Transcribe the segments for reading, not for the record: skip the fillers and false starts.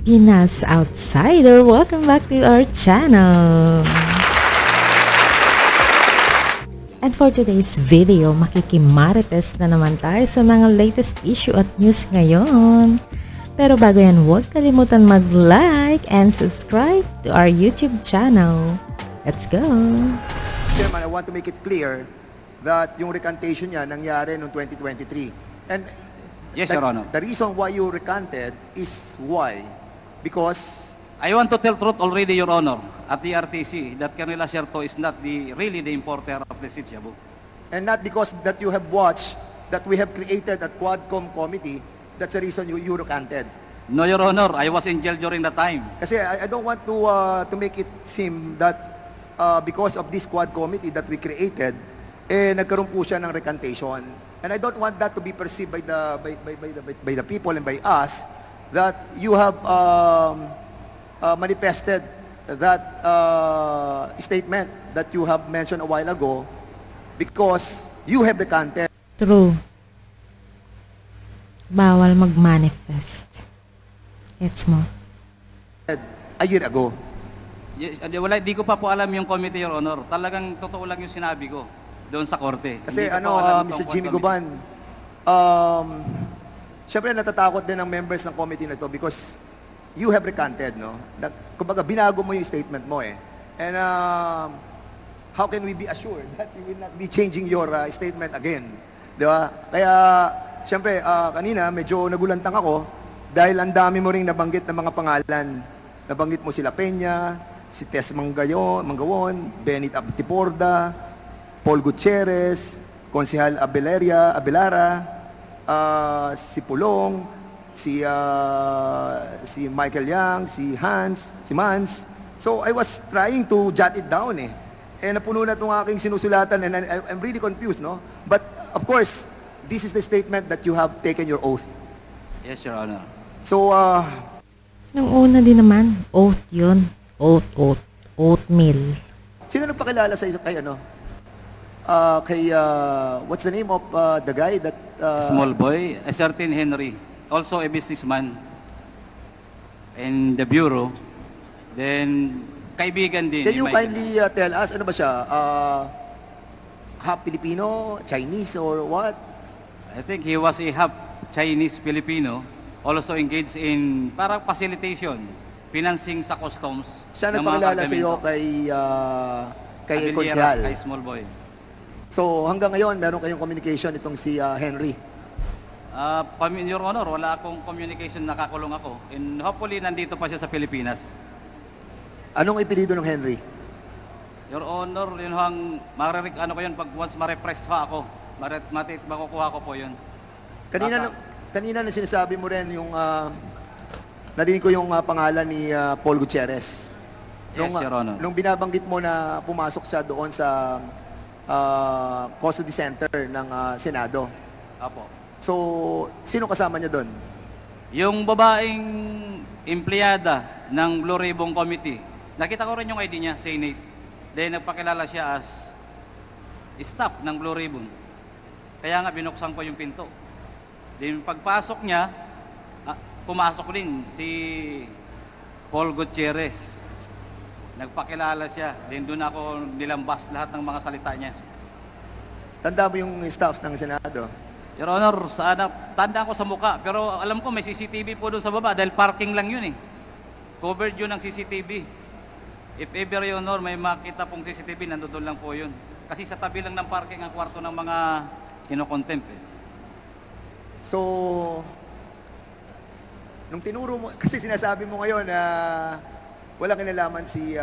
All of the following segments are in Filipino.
Pinas Outsider, welcome back to our channel. And for today's video, makikimarites na naman tayo sa mga latest issue at news ngayon. Pero bago yan, huwag kalimutan mag-like and subscribe to our YouTube channel. Let's go! Chairman, I want to make it clear that yung recantation niya nangyari noong 2023. And Yes, Your Honor. the reason why you recanted is why? Because I want to tell truth already, Your Honor, at the RTC, that Colonel Acerto is not really the importer of the Shabu. and not because that you have watched that we have created a Quadcom committee, that's the reason you recanted. No, Your Honor, I was in jail during that time. Kasi I don't want to make it seem that because of this Quad committee that we created, nagkaroon po siya ng recantation. And I don't want that to be perceived by the people and by us that you have manifested that statement that you have mentioned a while ago because you have recanted. True. Bawal mag-manifest. Gets mo? A year ago. Yes, wala, di ko pa po alam yung committee, Your Honor. Talagang totoo lang yung sinabi ko doon sa korte. Kasi Hindi ko po alam Mr. itong Jimmy committee. Guban, syempre natatakot din ang members ng committee na to because you have recanted, no? Kumbaga, binago mo yung statement mo eh. And how can we be assured that you will not be changing your statement again? Di ba? Kaya, syempre, kanina medyo nagulantang ako dahil ang dami mo ring nabanggit ng mga pangalan. Nabanggit mo sila Peña, si Tess Mangawon, Benit Abtiporda, Paul Gutierrez, Konsehal Abelara, si Pulong, si Michael Yang, si Hans, si Mans. So I was trying to jot it down eh. Napuno na itong aking sinusulatan and I'm really confused, no? But of course, this is the statement that you have taken your oath. Yes, Your Honor. So, Nung una din naman, oat yun. Oatmeal. sino nagpakilala sa kay ano? What's the name of the guy that Small boy, a certain Henry, also a businessman in the bureau. Then, kaibigan din. Can ni you Michael. kindly tell us ano ba siya? Half Filipino, Chinese or what? I think he was a half Chinese-Filipino, also engaged in parang facilitation, financing sa customs. Siya ng mga nagpakilala sa iyo kargamento. kay Abiliera, Konsehal. kay Small boy. So hanggang ngayon meron kayong communication itong si Henry. Your Honor, wala akong communication, nakakulong ako. And hopefully, nandito pa siya sa Pilipinas. Anong ipilido ng Henry? Your Honor, yun hang, ano ko yun, pag once ma-refresh pa ako, makukuha ko po yun. Kanina na sinasabi mo rin yung narinig ko yung pangalan ni Paul Gutierrez. Yes, Your Honor. Nung binabanggit mo na pumasok siya doon sa custody center ng Senado. Apo. So, sino kasama niya doon? Yung babaeng empleyada ng Blue Ribbon Committee, nakita ko rin yung ID niya, Senate. Then nagpakilala siya as staff ng Blue Ribbon. Kaya nga binuksan ko yung pinto. Then pagpasok niya, pumasok din si Paul Gutierrez. Nagpakilala siya. Then doon ako nilambas lahat ng mga salita niya. Tanda mo yung staff ng Senado? Your Honor, tanda ko sa muka, pero alam ko may CCTV po doon sa baba dahil parking lang yun eh. Covered yun ng CCTV. If ever, Your Honor, may makita pong CCTV, nandoon lang po yun. Kasi sa tabi lang ng parking ang kwarto ng mga kinokontempt eh. So, nung tinuro mo, kasi sinasabi mo ngayon na walang kinalaman si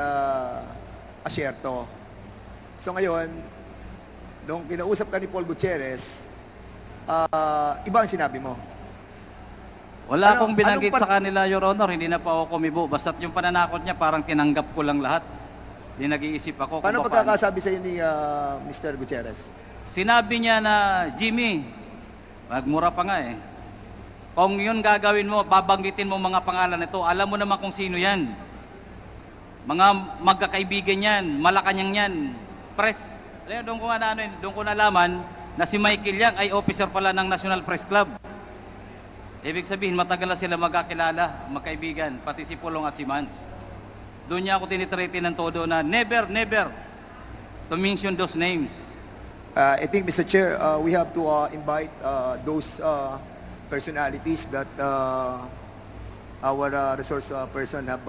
Acerto. So ngayon, nung kinausap ka ni Paul Gutierrez, iba ang sinabi mo. Wala akong Anong binanggit sa kanila, Your Honor, hindi na pa ako kumibo. Basta't yung pananakot niya, parang tinanggap ko lang lahat. Hindi nag-iisip ako Paano kung pagkakasabi sa iyo ni Mr. Gutierrez? Sinabi niya na, Jimmy, magmura pa nga eh. Kung yun gagawin mo, babanggitin mo mga pangalan nito, alam mo naman kung sino yan. Mga magkakaibigan yan, Malacanang yan, press. Doon ko nga doon ko nalaman na si Michael Yang ay officer pala ng National Press Club. Ibig sabihin, matagal na sila magkakilala, magkaibigan, pati si Pulong at si Mans. Doon niya ako tinitrete ng todo na never to mention those names. I think, Mr. Chair, we have to invite those personalities that our resource person have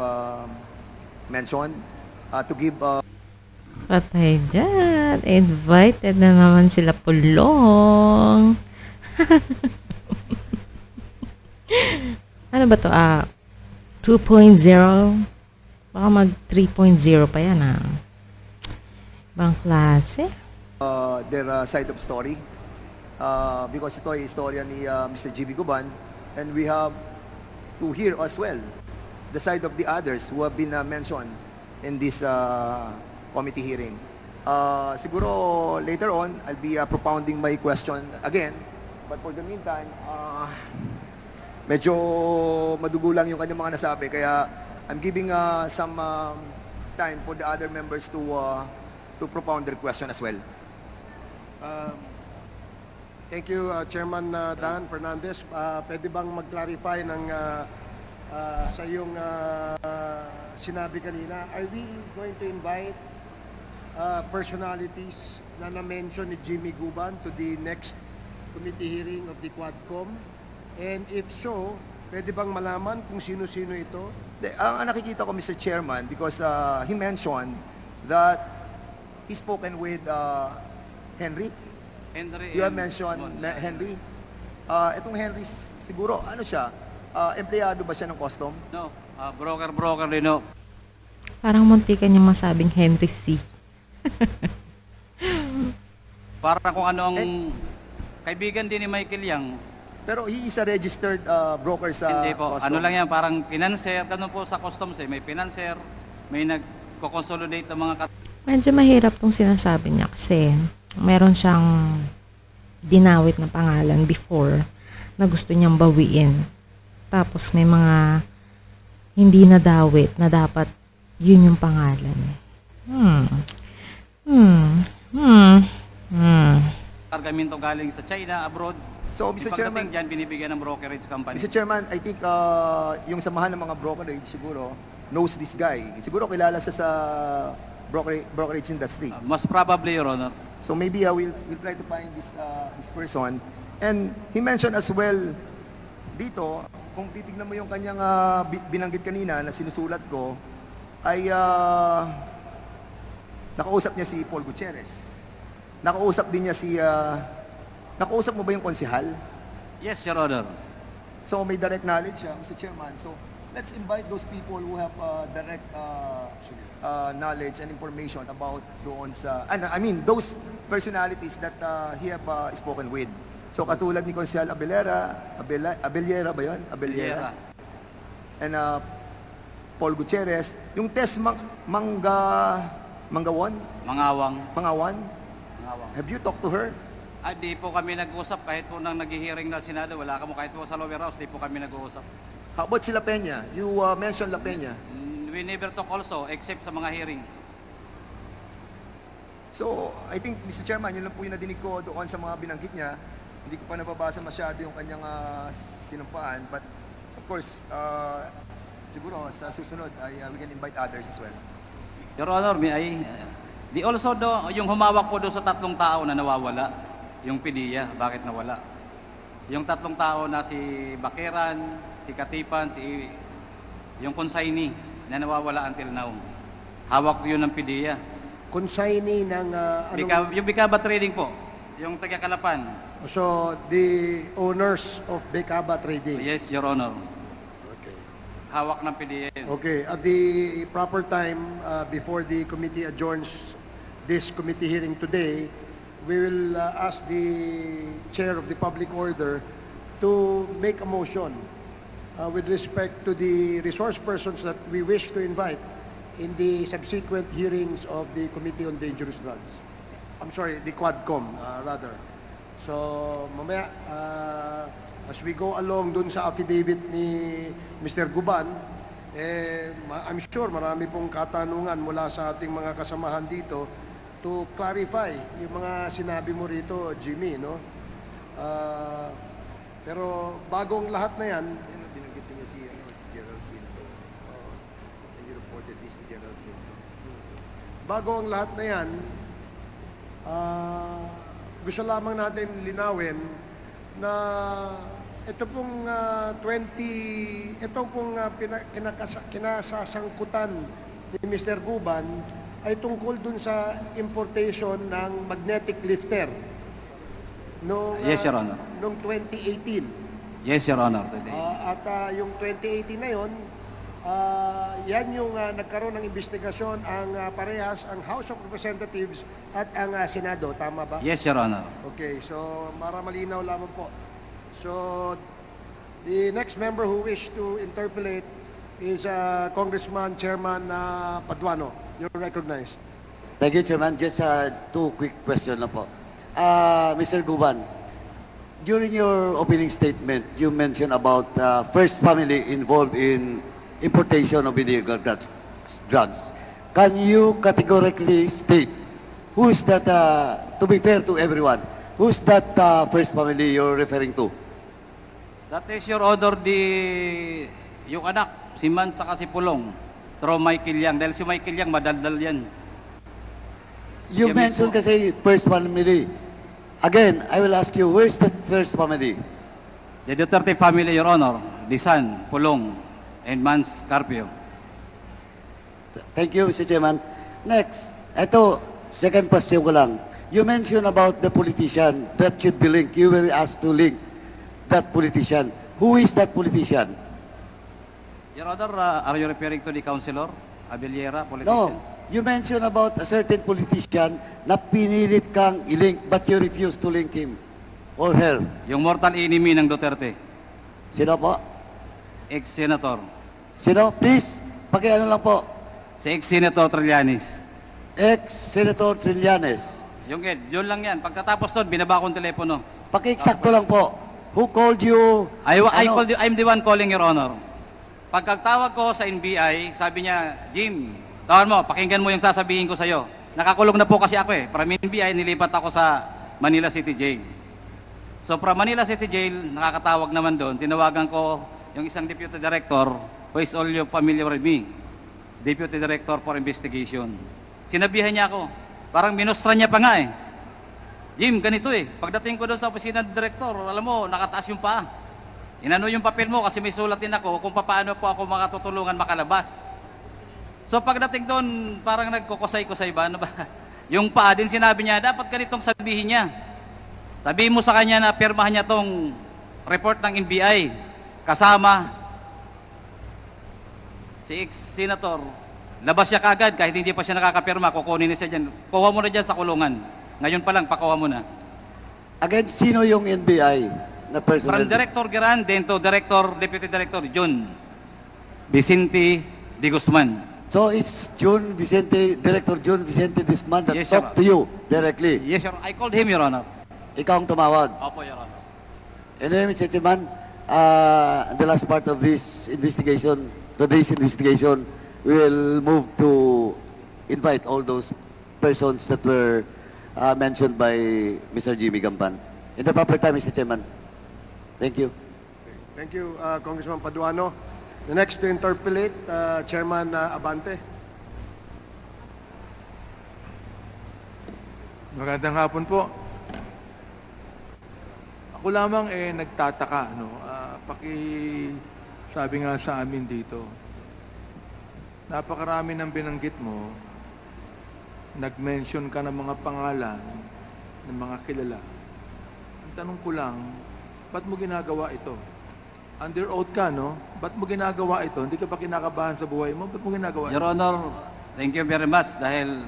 mentioned to give Patay dyan. Invited na naman sila Pulong. Ano ba to? 2.0? Baka mag 3.0 pa yan Ibang klase. their side of story. Because ito ay istorya ni Mr. G.B. Guban, and we have to hear as well the side of the others who have been mentioned in this committee hearing. Siguro later on, I'll be propounding my question again, but for the meantime, medyo madugo lang yung kanyang mga nasabi, kaya I'm giving some time for the other members to propound their question as well. Thank you, Chairman Dan Fernandez. Pwede bang mag-clarify ng sa iyong sinabi kanina? Are we going to invite personalities na na-mention ni Jimmy Guban to the next committee hearing of the Quadcom? And if so, pwede bang malaman kung sino-sino ito? Ang nakikita ko, Mr. Chairman, because he mentioned that he spoken with Henry. You have mentioned Henry. Itong Henry, siguro, ano siya? Empleyado ba siya ng custom? No, broker din, no. Parang munti ka niya masabing Henry C. Para kung ano ang kaibigan din ni Michael Yang. Pero he is a registered broker sa Hindi po. custom. Ano lang yan, parang financer. Ganun po sa customs May financer, may nagko-consolidate ng mga Medyo mahirap tong sinasabi niya kasi meron siyang dinawit na pangalan before na gusto niyang bawiin. Tapos may mga hindi nadawit na dapat yun yung pangalan. kargamento galing sa China, abroad. So, Mr. Chairman, Pagdating dyan, binibigyan ng brokerage company. Mr. Chairman, I think yung samahan ng mga brokerage siguro knows this guy. Siguro kilala siya sa brokerage industry. Most probably, Your Honor. So maybe we'll try to find this person. And he mentioned as well dito, kung titignan mo yung kanyang binanggit kanina na sinusulat ko, ay nakausap niya si Paul Gutierrez. Nakausap din niya nakausap mo ba yung konsihal? Yes, Your Honor. So may direct knowledge siya, Mr. Chairman. So let's invite those people who have direct knowledge and information about doon sa, those personalities that he have spoken with. So katulad ni Konsehal Abellera ba yun? Abellera. And Paul Gutierrez. Yung Tess Mangawon? Mangawang. Have you talked to her? Di po kami nag-usap kahit po nang nag-hearing na Senado. Wala kamo kahit po sa lower house, di po kami nag-uusap. How about si La Peña? You mentioned La Peña. We never talk also except sa mga hearing. So, I think, Mr. Chairman, yun lang po yung nadinig ko doon sa mga binanggit niya. Hindi ko pa nababasa masyado yung kanyang sinumpaan. But, of course, siguro sa susunod, we can invite others as well. Your Honor, di also yung humawak po doon sa 3 tao na nawawala. Yung PDEA, bakit nawala? Yung 3 tao na si Bakeran, si Katipan, yung consignee na nawawala until now. Hawak yun ng PDEA. Consignee ng Yung Bicaba Trading po, yung taga-Kalapan. So, the owners of Becaba Trading. Yes, Your Honor. Okay. Hawak ng PDEA yun. Okay, at the proper time, before the committee adjourns this committee hearing today, we will ask the chair of the public order to make a motion with respect to the resource persons that we wish to invite in the subsequent hearings of the Committee on Dangerous Drugs. I'm sorry, the Quadcom, rather. So, mamaya, as we go along dun sa affidavit ni Mr. Guban, I'm sure marami pong katanungan mula sa ating mga kasamahan dito to clarify yung mga sinabi mo rito, Jimmy, no? Pero bagong lahat na yan, Binanggit niya si Gerald Quinto. And you reported this to Gerald Quinto. bago ang lahat na yan, gusto lamang natin linawin na ito pong kinasasangkutan ni Mr. Guban ay tungkol dun sa importation ng magnetic lifter noong, Yes, Your Honor. noong 2018. Yes, Your Honor. Today. At yung 2018 na yun, yan yung nagkaroon ng investigasyon ang parehas ang House of Representatives at ang Senado. Tama ba? Yes, Your Honor. Okay, so para malinaw lamang po. So, the next member who wish to interpolate is Congressman Chairman Paduano. You're recognized. Thank you, Chairman. Just two quick questions na po. Mr. Guban, during your opening statement, you mentioned about first family involved in importation of illegal drugs. Can you categorically state who is that, to be fair to everyone, who's that first family you're referring to? That is, Your Honor, yung anak, si Man saka si Pulong, through Michael Yang. Dahil si Michael Yang, madaldal yan. You Siya mentioned mismo. kasi first family. Again, I will ask you, who is that first family? The Duterte family, Your Honor, Disan, Pulong, and Mans Carpio. Thank you, Mr. Chairman. Next, ito, second question ko lang. You mentioned about the politician that should be linked. You were asked to link that politician. Who is that politician? Your Honor, are you referring to the councilor, Abeliera, politician? No, you mentioned about a certain politician na pinilit kang i-link but you refused to link him or her. Yung mortal enemy ng Duterte, Sino po? ex-senator. Sino? Please, pakiano lang po. Si ex-senator Trillanes. Ex-Senator Trillanes. Yung Ed, yun lang yan. Pagkatapos doon, binaba kong telepono. Paki-eksakto lang po. Who called you? I'm the one calling, Your Honor. Pagkatawag ko sa NBI, sabi niya, Jim, tawan mo, pakinggan mo yung sasabihin ko sa'yo. Nakakulong na po kasi ako eh. From NBI, nilipat ako sa Manila City Jail. So from Manila City Jail, nakakatawag naman doon. Tinawagan ko yung isang deputy director who is all you familiar with me. Deputy Director for Investigation. Sinabihan niya ako, parang minustra niya pa nga eh. Jim, ganito eh. Pagdating ko doon sa opisina ng director, alam mo, nakataas yung paa. Inano yung papel mo kasi may sulat din ako kung paano po ako makatutulungan makalabas. So pagdating doon, parang nagkukusay-kusay ba? Ano ba? Yung paa din sinabi niya, dapat ganitong sabihin niya. Sabihin mo sa kanya na pirmahan niya tong report ng NBI. Kasama si ex-senator. Labas siya kagad kahit hindi pa siya nakakapirma. Kukunin niya siya dyan. Kuha mo na dyan sa kulungan. Ngayon pa lang, pakuha mo na. Again, sino yung NBI na personnel? From Director Geran, then to Deputy Director John Vicente de Guzman. So it's Director June Vicente Disman that Yes, Your talked to you directly. Yes, Your Honor. I called him, Your Honor. Ikaw ang tumawag. Opo, Your Honor. And then, Mr. Chairman, the last part of this investigation, today's investigation, we will move to invite all those persons that were mentioned by Mr. Jimmy Gampan. In the proper time, Mr. Chairman. Thank you. Thank you, Congressman Paduano. The next to interpolate, Chairman Abante. Magandang hapon po. Ako lamang nagtataka, no? Sabi nga sa amin dito, napakarami ng binanggit mo, nag-mention ka ng mga pangalan ng mga kilala. Ang tanong ko lang, ba't mo ginagawa ito? Under oath ka, no? Ba't mo ginagawa ito? Hindi ka ba kinakabahan sa buhay mo? Ba't mo ginagawa Your ito? Honor, thank you very much dahil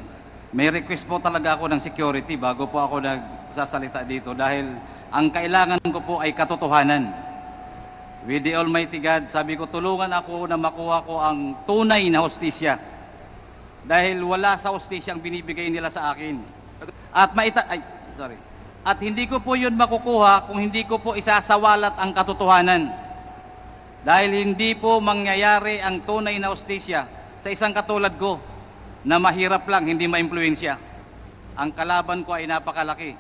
may request po talaga ako ng security bago po ako nagsasalita dito dahil ang kailangan ko po ay katotohanan. With the Almighty God, sabi ko tulungan ako na makuha ko ang tunay na hustisya. Dahil wala sa hustisya ang binibigay nila sa akin. At hindi ko po yun makukuha kung hindi ko po isasawalat ang katotohanan. Dahil hindi po mangyayari ang tunay na hustisya sa isang katulad ko na mahirap lang, hindi ma-impluensya. Ang kalaban ko ay napakalaki.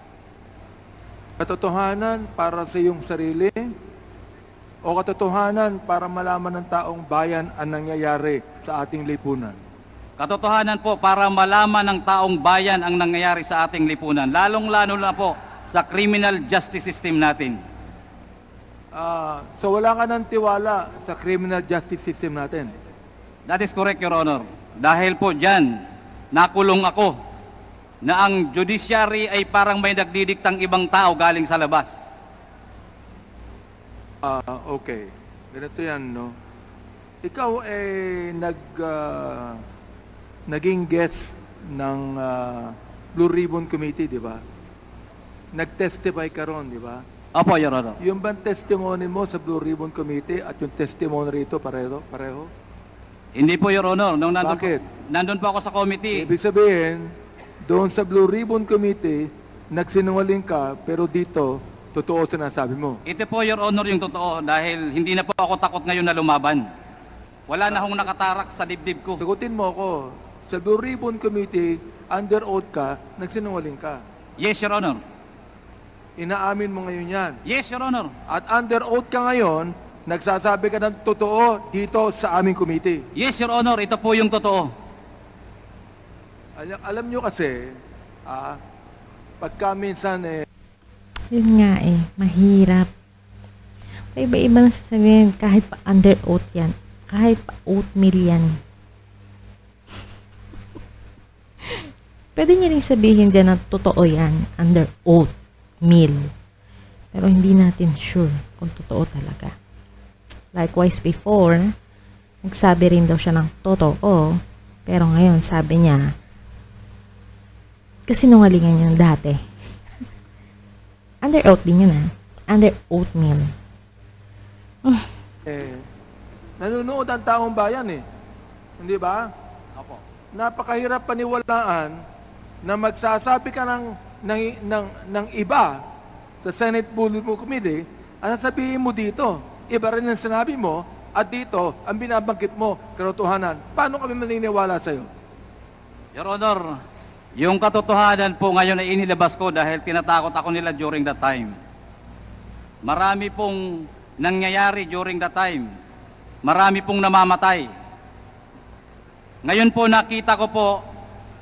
Katotohanan para sa iyong sarili o katotohanan para malaman ng taong bayan ang nangyayari sa ating lipunan? Katotohanan po para malaman ng taong bayan ang nangyayari sa ating lipunan, lalong-lalo na po sa criminal justice system natin. So wala ka ng tiwala sa criminal justice system natin. That is correct, Your Honor. Dahil po dyan, nakulong ako na ang judiciary ay parang may nagdidiktang ibang tao galing sa labas. Okay. Ganito yan, no? Ikaw ay naging guest ng Blue Ribbon Committee, di ba? Nag-testify ka ron, di ba? Opo, Your Honor. Yung bang testimony mo sa Blue Ribbon Committee at yung testimony rito pareho? Hindi po, Your Honor. Nung Bakit? nandun po ako sa committee. Ibig sabihin, doon sa Blue Ribbon Committee, nagsinungaling ka, pero dito, totoo sinasabi mo. Ito po, Your Honor, yung totoo dahil hindi na po ako takot ngayon na lumaban. Wala na akong nakatarak sa dibdib ko. Sagutin mo ako, sa Blue Ribbon Committee, under oath ka, nagsinungaling ka. Yes, Your Honor. Inaamin mo ngayon yan. Yes, Your Honor. At under oath ka ngayon, nagsasabi ka ng totoo dito sa aming committee. Yes, Your Honor. Ito po yung totoo. Alam nyo kasi, pagka minsan Yun nga mahirap. Iba-iba na sasabihin, kahit pa under oath yan. Kahit pa oatmeal yan. Pwede niya rin sabihin dyan na totoo yan, under oath meal. Pero hindi natin sure kung totoo talaga. Likewise before, nagsabi rin daw siya ng totoo, pero ngayon sabi niya, kasinungalingan niya dati. Under oath din yun under oatmeal. nanonood ang taong bayan Hindi ba? Opo. Napakahirap paniwalaan na magsasabi ka ng iba sa Senate Blue Ribbon Committee, ang sasabihin mo dito, iba rin ang sinabi mo, at dito, ang binabanggit mo, katotohanan. Paano kami maniniwala sa'yo? Your Honor, yung katotohanan po ngayon ay inilabas ko dahil tinatakot ako nila during that time. Marami pong nangyayari during that time. Marami pong namamatay. Ngayon po nakita ko po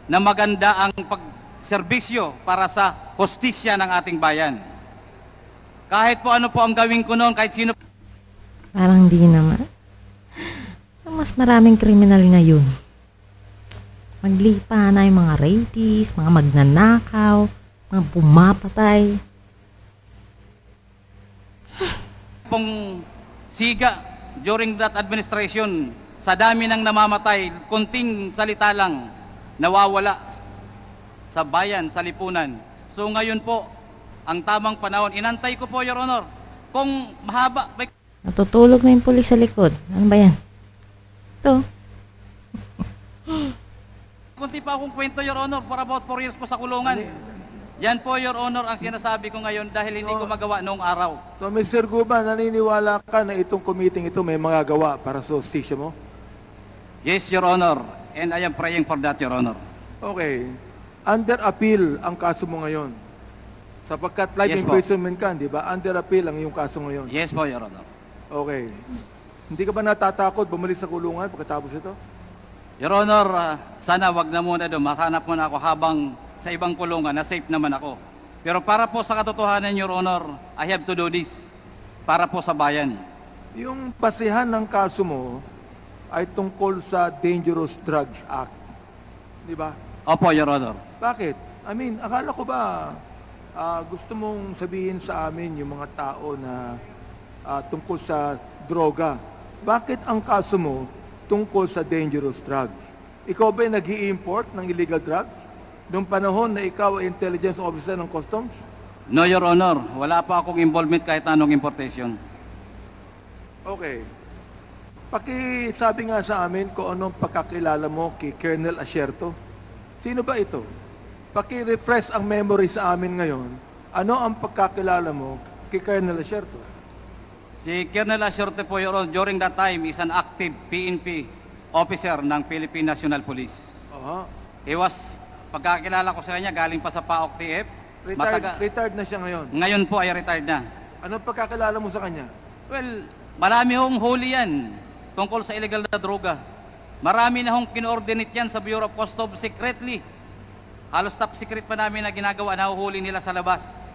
na maganda ang pagserbisyo para sa hustisya ng ating bayan. Kahit po ano po ang gawin ko noon, kahit sino. Parang di naman. Mas maraming kriminal ngayon. Maglipa na yung mga rapists, mga magnanakaw, mga pumapatay. Pong siga during that administration, sa dami ng namamatay, kunting salita lang, nawawala sa bayan, sa lipunan. So ngayon po, ang tamang panahon, inantay ko po, Your Honor, kung mahaba, Natutulog na yung pulis sa likod. Ano ba yan? Ito. kunti pa akong kwento, Your Honor, for about 4 years ko sa kulungan. Yan po, Your Honor, ang sinasabi ko ngayon dahil hindi ko magawa noong araw. So, Mr. Guban, naniniwala ka na itong committee ito may mga gawa para sa hustisya mo? Yes, Your Honor, and I am praying for that, Your Honor. Okay. Under appeal ang kaso mo ngayon. Sapagkat life Yes, po. imprisonment ka, di ba? Under appeal ang iyong kaso ngayon. Yes po, Your Honor. Okay. Hindi ka ba natatakot bumalik sa kulungan pagkatapos ito? Your Honor, sana wag na muna doon. Makahanap muna ako habang sa ibang kulungan na safe naman ako. Pero para po sa katotohanan, Your Honor, I have to do this. Para po sa bayan. Yung basihan ng kaso mo ay tungkol sa Dangerous Drugs Act. Di ba? Opo, Your Honor. Bakit? I mean, akala ko ba gusto mong sabihin sa amin yung mga tao na tungkol sa droga. Bakit ang kaso mo tungkol sa dangerous drugs? Ikaw ba ay nag-i-import ng illegal drugs? Noong panahon na ikaw ay intelligence officer ng customs? No, Your Honor. Wala pa akong involvement kahit anong importation. Okay. Pakisabi nga sa amin kung anong pagkakilala mo kay Colonel Asierto. Sino ba ito? Paki-refresh ang memory sa amin ngayon. Ano ang pagkakilala mo kay Colonel Asierto? Si Colonel Asierto po, Your Honor, during that time is an active PNP officer ng Philippine National Police. Aha. He was, pagkakilala ko sa kanya, galing pa sa PAOK TF. Retired na siya ngayon. Ngayon po ay retired na. Anong pagkakilala mo sa kanya? Well, marami hong huli yan tungkol sa illegal na droga. Marami na hong kinoordinate yan sa Bureau of Customs secretly. Halos top secret pa namin na ginagawa, nahuhuli nila sa labas.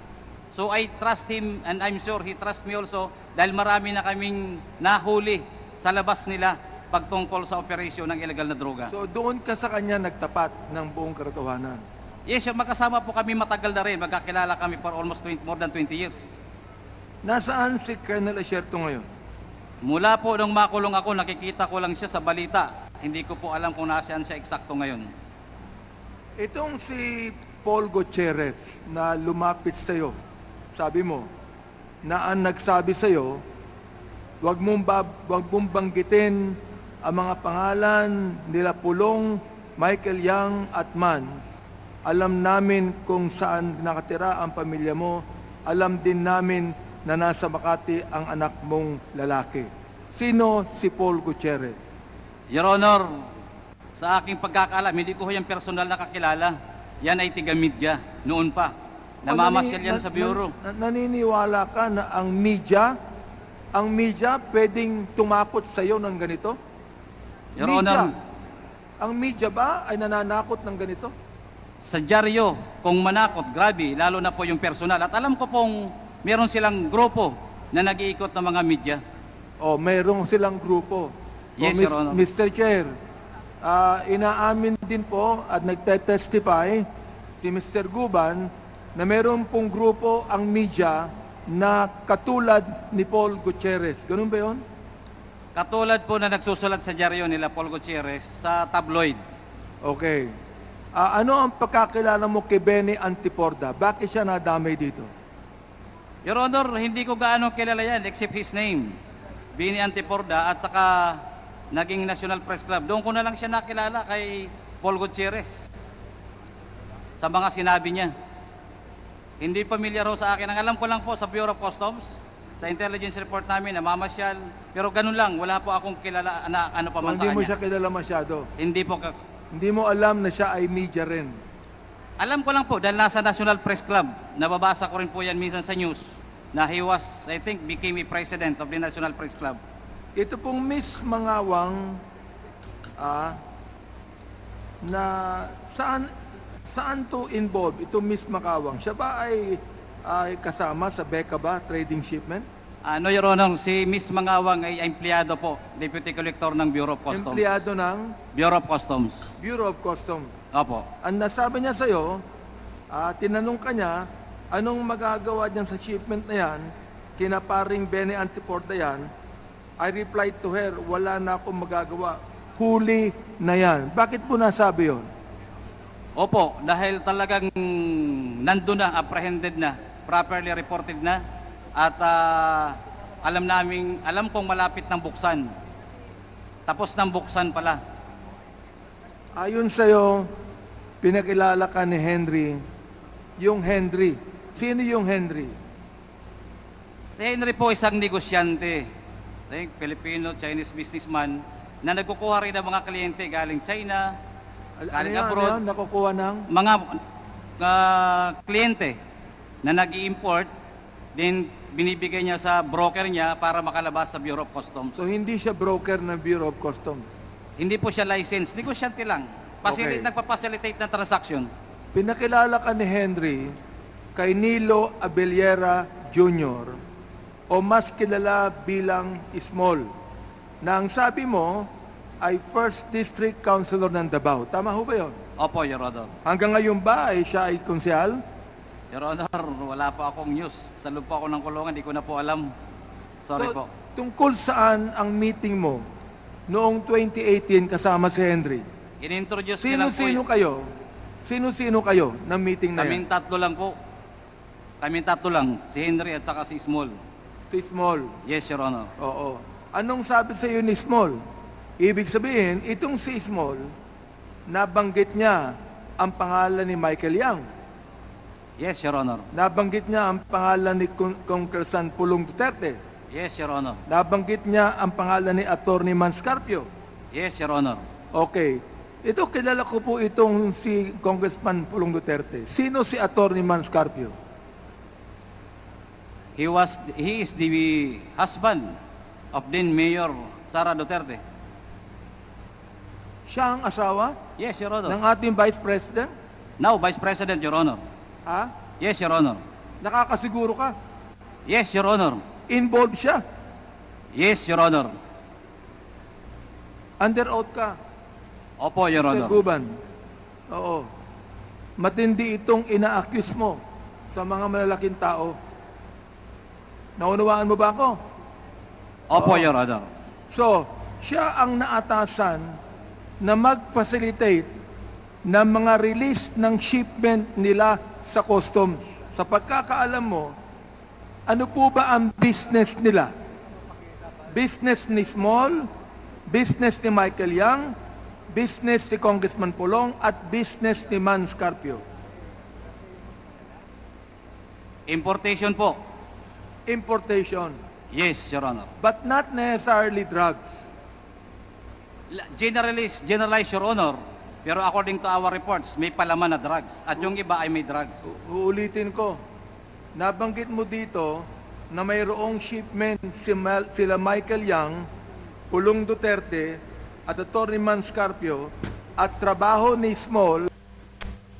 So I trust him and I'm sure he trusts me also dahil marami na kaming nahuli sa labas nila pagtungkol sa operasyon ng illegal na droga. So doon ka sa kanya nagtapat ng buong katotohanan. Yes, magkasama po kami matagal na rin. Magkakilala kami for almost more than 20 years. Nasaan si Colonel Asierto ngayon? Mula po nung makulong ako, nakikita ko lang siya sa balita. Hindi ko po alam kung nasaan siya eksakto ngayon. Itong si Paul Gutierrez na lumapit sa iyo, sabi mo, na ang nagsabi sa iyo, wag mong banggitin ang mga pangalan nila Pulong, Michael Yang at Man. Alam namin kung saan nakatira ang pamilya mo. Alam din namin na nasa Makati ang anak mong lalaki. Sino si Paul Gutierrez? Your Honor, sa aking pagkakaalam, hindi ko yung personal na kakilala. Yan ay tiga-media noon pa. Namamasyal yan sa bureau. Naniniwala ka na ang media pwedeng tumapot sa iyo ng ganito? Your Media. Honor, Ang media ba ay nananakot ng ganito? sa dyaryo, kung manakot, grabe, lalo na po yung personal. At alam ko pong meron silang grupo na nag-iikot ng mga media. O, mayroong silang grupo. Yes, Your Honor. Mr. Chair, inaamin din po at nagte-testify si Mr. Guban na mayroon pong grupo ang media na katulad ni Paul Gutierrez. Ganun ba yun? Katulad po na nagsusulat sa dyaryo nila Paul Gutierrez sa tabloid. Okay. Ano ang pagkakilala mo kay Benny Antiporda? Bakit siya nadamay dito? Your Honor, hindi ko gaano kilala yan except his name. Bini Antiporda at saka naging National Press Club. Doon ko na lang siya nakilala kay Paul Gutierrez. Sa mga sinabi niya. Hindi familiar ho sa akin. Ang alam ko lang po sa Bureau of Customs, sa intelligence report namin, namamasyal. Pero ganun lang, wala po akong kilala na ano pa man Hindi sa mo kanya. siya kilala masyado. Hindi po. Hindi mo alam na siya ay media rin. Alam ko lang po, dahil nasa National Press Club, nababasa ko rin po yan minsan sa news, na he was, I think, became a president of the National Press Club. Ito pong Miss Mangawang na saan to involved? Ito Miss Mangawang. Siya ba ay kasama sa Becca ba, trading shipment? No, Your Honor, si Miss Mangawang ay empleyado po, Deputy Collector ng Bureau of Customs. Empleyado ng Bureau of Customs. Bureau of Customs. Opo. Ang nasabi niya sa'yo, tinanong ka niya, anong magagawa niyan sa shipment na yan, kinaparing Benny Antiporda yan, I replied to her, wala na akong magagawa, huli na yan. Bakit po nasabi yun? Opo, dahil talagang nandun na, apprehended na, properly reported na, at alam kong malapit ng buksan. Tapos ng buksan pala. Ayon sa'yo, pinakilala ka ni Henry, yung Henry. Sino yung Henry? Si Henry po isang negosyante, I think Filipino-Chinese businessman, na nagkukuha rin ng mga kliyente galing China, galing abroad. Ano yan? Nakukuha ng? Mga kliyente na nag-i-import, then binibigay niya sa broker niya para makalabas sa Bureau of Customs. So hindi siya broker ng Bureau of Customs. Hindi po siya licensed, negosyante lang. Okay. Nagpa-facilitate ng transaction. Pinakilala ka ni Henry kay Nilo Abellera Jr. o mas kilala bilang Small, na ang sabi mo ay First District Councilor ng Davao. Tama ho ba yun? Opo, Your Honor. Hanggang ngayon ba ay siya ay konsehal? Your Honor, wala pa akong news. Sa loob pa ako ng kulungan, di ko na po alam. Sorry po. Tungkol saan ang meeting mo noong 2018 kasama si Henry? In-introduce niya lang po. Sino-sino kayo? Sino-sino kayo ng meeting na Kaming yan? tatlo lang po. Kaming tatlo lang. Si Henry at saka si Small. Si Small. Yes, Your Honor. Oo. Anong sabi sa iyo ni Small? Ibig sabihin, itong si Small, nabanggit niya ang pangalan ni Michael Yang. Yes, Your Honor. Nabanggit niya ang pangalan ni Congressman Pulong Duterte. Yes, Your Honor. Nabanggit niya ang pangalan ni Attorney Manscarpio. Yes, Your Honor. Okay. Ito, kilala ko po itong si Congressman Pulong Duterte. Sino si Atty. Mans Carpio? He is the husband of then Mayor Sara Duterte. Siya ang asawa Yes, Your Honor. ng ating Vice President? Now, Vice President, Your Honor. Ha? Yes, Your Honor. Nakakasiguro ka? Yes, Your Honor. Involved siya? Yes, Your Honor. Under oath ka? Opo, Your Sir Honor. Guban? Oo. Matindi itong ina-accuse mo sa mga malalaking tao. Naunawaan mo ba ako? Opo, Oo. Your Honor. So, siya ang naatasan na mag-facilitate ng mga release ng shipment nila sa customs. Sa pagkakaalam mo, ano po ba ang business nila? Business ni Small, business ni Michael Yang, business ni Congressman Pulong, at business ni Mans Carpio. Importation po. Importation, Yes, Your Honor. but not necessarily drugs. Generalized, Your Honor. Pero according to our reports, may palaman na drugs. At yung iba ay may drugs. Uulitin ko, nabanggit mo dito na mayroong shipment sila Michael Yang, Pulong Duterte, at Atty. Mans Carpio, at trabaho ni Small.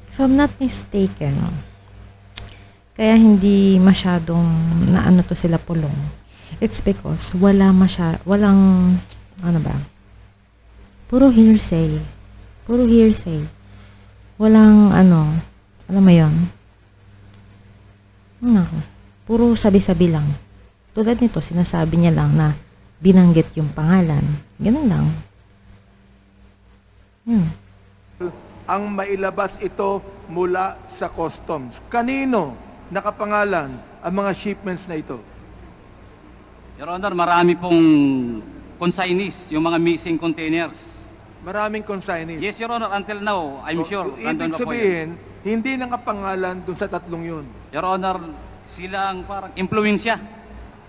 If I'm not mistaken, kaya hindi masyadong naano to sila Pulong. It's because walang, ano ba? Puro hearsay. Puro hearsay. Walang, alam mo yun? Nako. Puro sabi-sabi lang. Tulad nito, sinasabi niya lang na binanggit yung pangalan. Ganun lang. Yun. Ang mailabas ito mula sa customs. Kanino nakapangalan ang mga shipments na ito? Your Honor, marami pong consignees, yung mga missing containers. Maraming consignees. Yes, Your Honor, until now, I'm So, sure. ibig nandun pa po yun. sabihin, hindi nakapangalan dun sa tatlong yun. Your Honor, sila ang parang impluensya.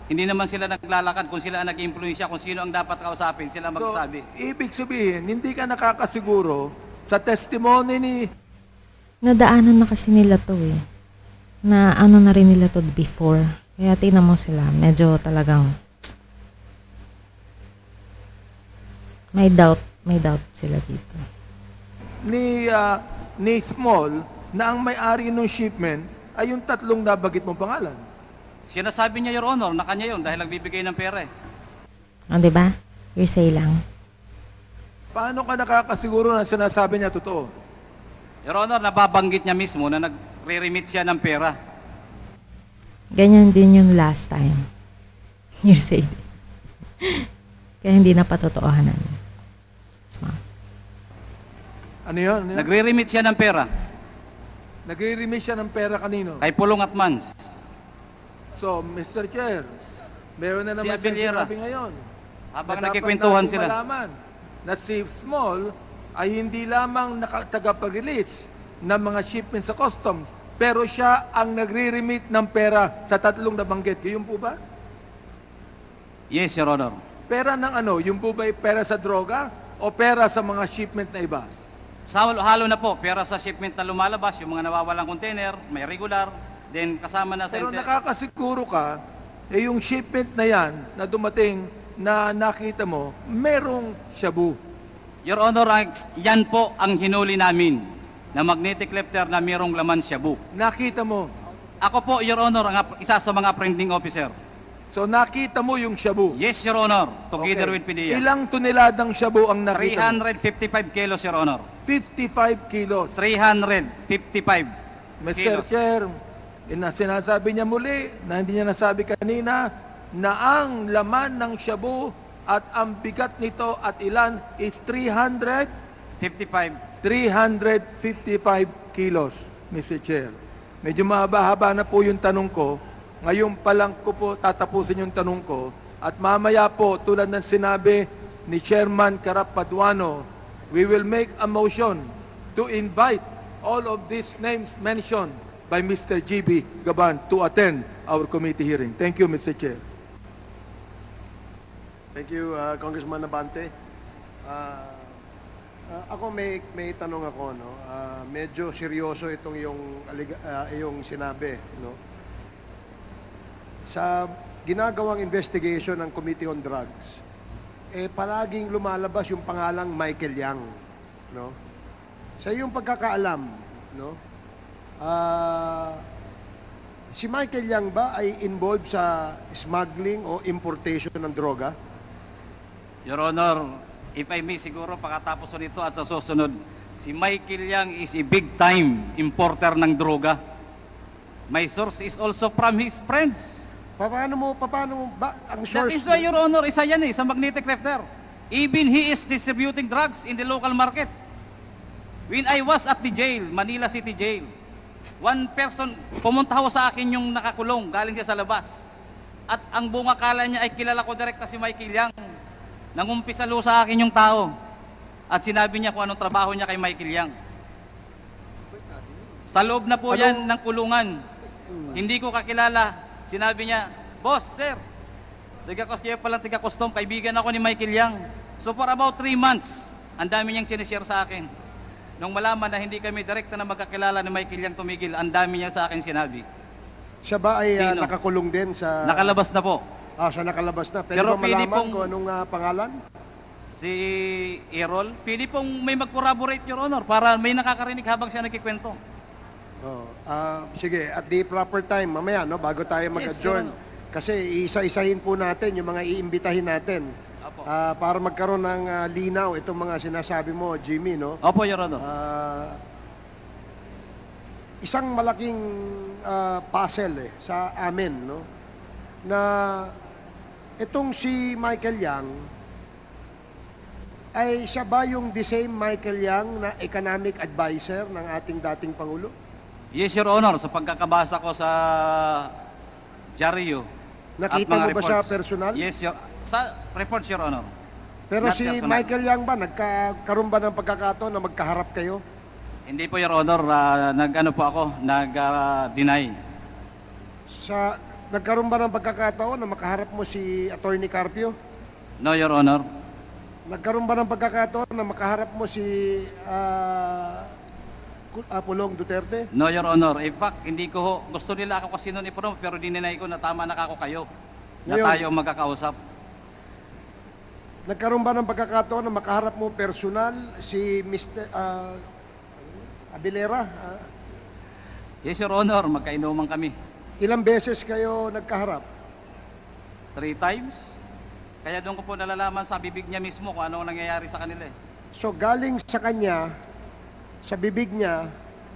Hindi naman sila naglalakad. Kung sila ang nag-impluensya, kung sino ang dapat kausapin, sila So, magsasabi. ibig sabihin, hindi ka nakakasiguro sa testimony ni Nadaanan na kasi nila to eh. Na ano na rin nila to before. Kaya tingnan mo sila. Medyo talagang may doubt sila dito. ni Small na ang may-ari ng shipment ay yung tatlong nabagit mong pangalan. Sinasabi niya, Your Honor, na kanya yun dahil nagbibigay ng pera eh. O, diba? Hearsay lang. Paano ka nakakasiguro na sinasabi niya totoo? Your Honor, nababanggit niya mismo na nagre-remit siya ng pera. Ganyan din yung last time. Hearsay. Kaya hindi na patotohanan. Smart. Ano yun? Ano yun? Nagre-remit siya ng pera Nagre-remit siya ng pera kanino? kay Pulong at Mans. So, Mr. Chair, meron na Si naman Abeliera. sinabi ngayon. Habang na dapat nagkikwentuhan natin sila. malaman na si Small ay hindi lamang tagapag-release ng mga shipment sa customs, pero siya ang nagre-remit ng pera sa tatlong nabanggit. Yun po ba? Yes, Your Honor. Pera ng ano? Yung po ba ay pera sa droga o pera sa mga shipment na iba? Halo na po, pera sa shipment na lumalabas, yung mga nawawalang container, may regular, then kasama na sa... Pero nakakasiguro ka, eh yung shipment na yan na dumating na nakita mo, merong shabu. Your Honor, yan po ang hinuli namin na magnetic lifter na mayroong laman shabu. Nakita mo. Ako po, Your Honor, isa sa mga apprehending officer. So nakita mo yung shabu. Yes, Your Honor, together with PDEA. Ilang toneladang shabu ang nakita mo? 355 kilos, Your Honor. 55 kilos. 355 Mr. kilos. Chair, sinasabi niya muli na hindi niya nasabi kanina na ang laman ng shabu at ang bigat nito at ilan is 55. 355 kilos, Mr. Chair. Medyo mahaba-haba na po yung tanong ko. Ngayon pa lang ko po tatapusin yung tanong ko. At mamaya po, tulad ng sinabi ni Chairman Karap Paduano, we will make a motion to invite all of these names mentioned by Mr. GB Gaban to attend our committee hearing. Thank you, Mr. Chair. Thank you, Congressman Nabante. Ako may tanong ako, no. Medyo seryoso itong yung sinabi, no. Sa ginagawang investigation ng Committee on Drugs, palaging lumalabas yung pangalang Michael Yang, no. Sa iyong pagkakaalam, no. Si Michael Yang ba ay involved sa smuggling o importation ng droga? Your Honor, if I may siguro pagkatapos nito at sa susunod, si Michael Yang is a big-time importer ng droga. My source is also from his friends. Paano ba ang That source? is why, Your Honor, isa yan sa magnetic lifter. Even he is distributing drugs in the local market. When I was at the jail, Manila City Jail, one person, pumunta ho sa akin yung nakakulong, galing siya sa labas. At ang buong akala niya ay kilala ko direkta si Michael Yang. Nangumpisa lo sa akin yung tao. At sinabi niya kung anong trabaho niya kay Michael Yang. Sa loob na po yan ng kulungan. Hindi ko kakilala. Sinabi niya, Boss, sir, tiga-custom, kaibigan ako ni Michael Yang. So for about 3 months, ang dami niyang sinishare sa akin. Nung malaman na hindi kami direkta na magkakilala ni Michael Yang tumigil, ang dami niya sa akin sinabi. Siya ba ay Sino? nakakulong din sa... Nakalabas na po. Siya nakalabas na. Pwede Pero ba pili malaman pong- kung anong pangalan? Si Errol, pili pong may mag-corroborate, Your Honor, para may nakakarinig habang siya nagkikwento. Sige, at the proper time, mamaya, no, bago tayo mag-adjourn. Yes, Kasi isa-isahin po natin yung mga iimbitahin natin. Apo. Para magkaroon ng linaw itong mga sinasabi mo, Jimmy, no? Opo, Your Honor. Isang malaking puzzle sa amin, no? Na itong si Michael Yang, ay siya ba yung the same Michael Yang na economic advisor ng ating dating Pangulo? Yes, Your Honor, sa pagkakabasa ko sa dyaryo at Nakita mga mo ba siya reports. personal? Yes, sa reports, Your Honor. Pero Not si personal. Michael Yang ba, nagkaroon ba ng pagkakataon na magkaharap kayo? Hindi po, Your Honor, nag-deny. Nagkaroon ba ng pagkakataon na makaharap mo si Attorney Carpio? No, Your Honor. Nagkaroon ba ng pagkakataon na makaharap mo si Pulong Duterte? No, Your Honor. In fact, hindi ko ho, gusto nila ako kasi noon i-promote, pero dininay ko na tama na ako kayo. Na Ngayon. tayo ang magkakausap. Nagkaroon ba ng pagkakataon na makaharap mo personal si Mr. Abilera? Yes, Your Honor, magkainuman kami. Ilang beses kayo nagkaharap? 3 times. Kaya doon ko po nalalaman sa bibig niya mismo kung ano ang nangyayari sa kanila. So galing sa kanya, sa bibig niya,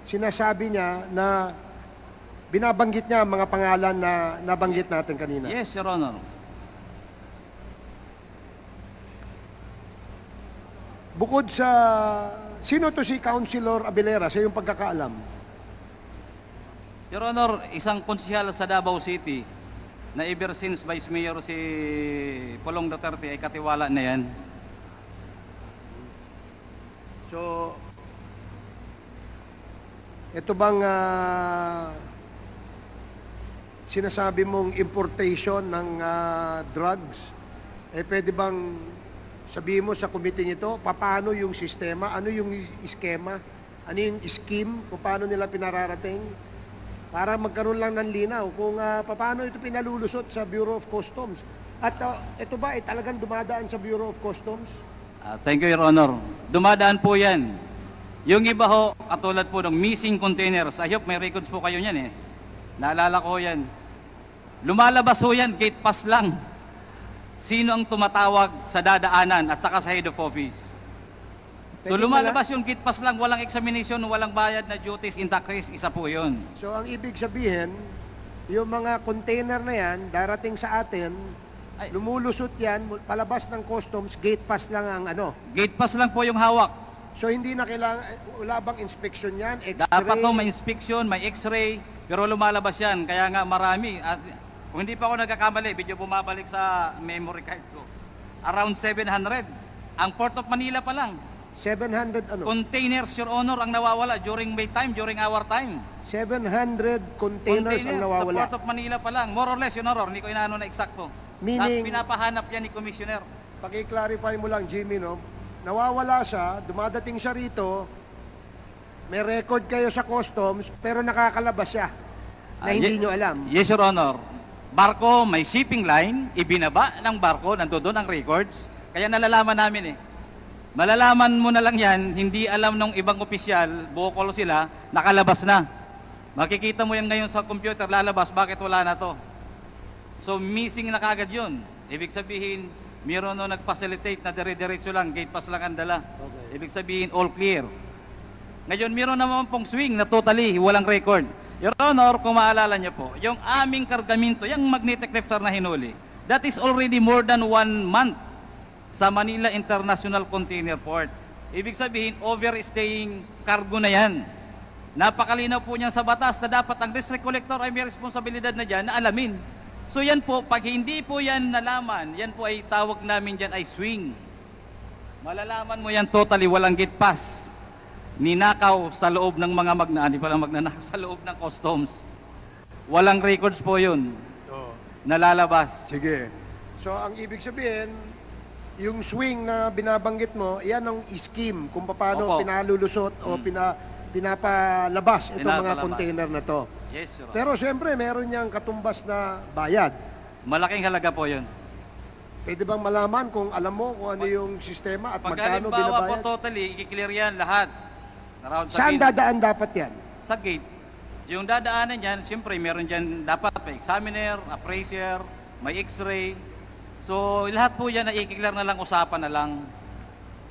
sinasabi niya na binabanggit niya ang mga pangalan na nabanggit natin kanina. Yes, Your Honor. Bukod sa... Sino to si Councilor Abilera sa iyong pagkakaalam? Your Honor, isang konsihal sa Davao City na ever since Vice Mayor si Pulong Duterte ay katiwala na yan. So, ito bang sinasabi mong importation ng drugs, pwede bang sabihin mo sa committee ito, paano yung sistema, ano yung iskema, ano yung scheme, kung paano nila pinararating, para magkaroon lang ng linaw kung paano ito pinalulusot sa Bureau of Customs. At ito ba ay talagang dumadaan sa Bureau of Customs? Thank you, Your Honor. Dumadaan po yan. Yung iba ho, katulad po ng missing containers, I hope may records po kayo niyan eh. Naalala ko yan. Lumalabas ho yan, gate pass lang. Sino ang tumatawag sa dadaanan at saka sa head of office? So Pwede lumalabas yung gate pass lang, walang examination, walang bayad na duties in taxes, isa po yun. So ang ibig sabihin, yung mga container na yan, darating sa atin, Ay. lumulusot yan, palabas ng customs, gate pass lang ang ano. Gate pass lang po yung hawak. So hindi na kailangan, wala bang inspection yan? X-ray? Dapat po may inspection, may x-ray, pero lumalabas yan. Kaya nga marami. At kung hindi pa ako nagkakamali, video bumabalik sa memory card ko. Around 700. Ang Port of Manila pa lang. 700 ano? Containers, Your Honor, ang nawawala during my time, during our time. 700 containers ang Sa nawawala. Port of Manila pa lang. More or less, Your Honor, hindi ko inaano na eksakto. Meaning- At pinapahanap yan ni Commissioner. Paki-clarify mo lang, Jimmy, no? nawawala siya, dumadating siya rito, may record kayo sa customs, pero nakakalabas siya na hindi nyo alam. Yes, Your Honor. Barko, may shipping line, ibinaba ng barko, nandoon ang records. Kaya nalalaman namin eh. Malalaman mo na lang yan, hindi alam ng ibang opisyal, bukol sila, nakalabas na. Makikita mo yan ngayon sa computer, lalabas, bakit wala na to? So, missing na kagad yun. Ibig sabihin, mayroon no nag-facilitate na dire-diretso lang, gate pass lang ang dala. Ibig sabihin, all clear. Ngayon, mayroon naman pong swing na totally walang record. Your Honor, kung maalala niyo po, yung aming kargamento, yung magnetic lifter na hinuli, that is already more than 1 month sa Manila International Container Port. Ibig sabihin, overstaying cargo na yan. Napakalinaw po niyan sa batas na dapat ang district collector ay may responsibilidad na dyan na alamin. So yan po, pag hindi po yan nalaman, yan po ay tawag namin dyan ay swing. Malalaman mo yan totally walang gate pass. Ninakaw sa loob ng mga hindi pala magnanakaw sa loob ng customs. Walang records po yun. Nalalabas. Sige. So, ang ibig sabihin, yung swing na binabanggit mo, yan ang scheme kung paano Opo. pinalulusot o pinapalabas itong mga Pinapalabas. container na to. Yes, Your Honor. Pero siyempre, meron niyang katumbas na bayad. Malaking halaga po yun. Pwede bang malaman kung alam mo kung ano yung sistema at Pag magkano halimbawa po binabayad? totally, i-clear yan lahat. Around Saan gate. dadaan dapat yan? Sa gate. Yung dadaanan dyan, siyempre meron dyan dapat may examiner, appraiser, may x-ray. So lahat po yan na i-clear na lang, usapan na lang.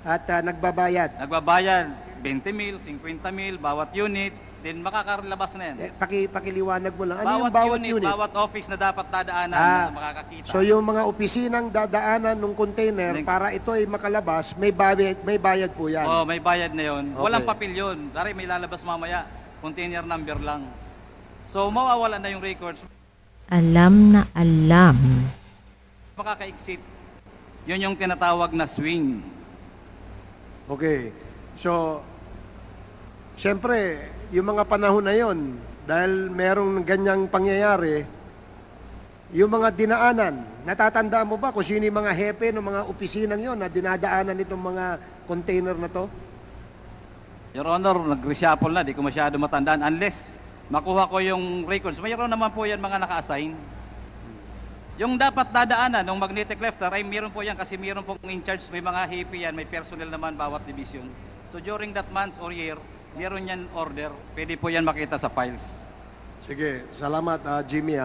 At nagbabayad. Nagbabayad 20 mil, 50 mil, bawat unit, then makakarelabas na yan. Pakiliwanag mo lang. Ano yung bawat unit? Bawat office na dapat dadaanan na makakakita. So yung mga opisinang dadaanan ng container para ito ay makalabas, may bayad po yan. Oh, may bayad na yon. Okay. Walang papel yun. Dari may lalabas mamaya. Container number lang. So mawawala na yung records. Alam na alam. Makaka-exit. Yun yung tinatawag na swing. Okay. So, siyempre, yung mga panahon na yon, dahil merong ganyang pangyayari, yung mga dinaanan, natatandaan mo ba kung sino yung mga hepe ng mga opisinang yon na dinadaanan itong mga container na to? Your Honor, nag-reshuffle na, di ko masyado matandaan unless makuha ko yung records. Mayroon naman po yan mga naka-assign. Yung dapat dadaanan ng magnetic lifter ay meron po yan kasi meron pong in charge, may mga hepe yan, may personnel naman bawat division. So during that month or year, meron yan order, pwede po yan makita sa files. Sige, salamat Jimmy